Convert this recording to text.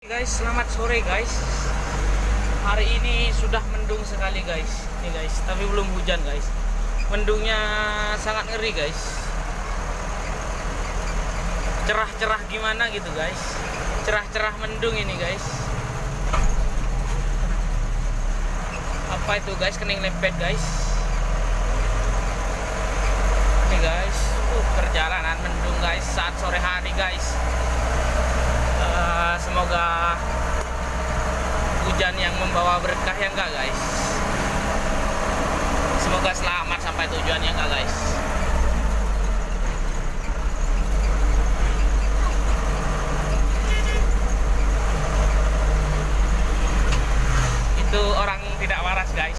Guys, selamat sore guys. Hari ini sudah mendung sekali guys. Nih guys, tapi belum hujan guys. Mendungnya sangat ngeri guys. Cerah-cerah gimana gitu guys. Cerah-cerah mendung ini guys. Apa itu guys? Kening lepet guys. Nih guys, perjalanan mendung guys saat sore hari guys. Semoga hujan yang membawa berkah ya enggak guys. Semoga selamat sampai tujuan ya enggak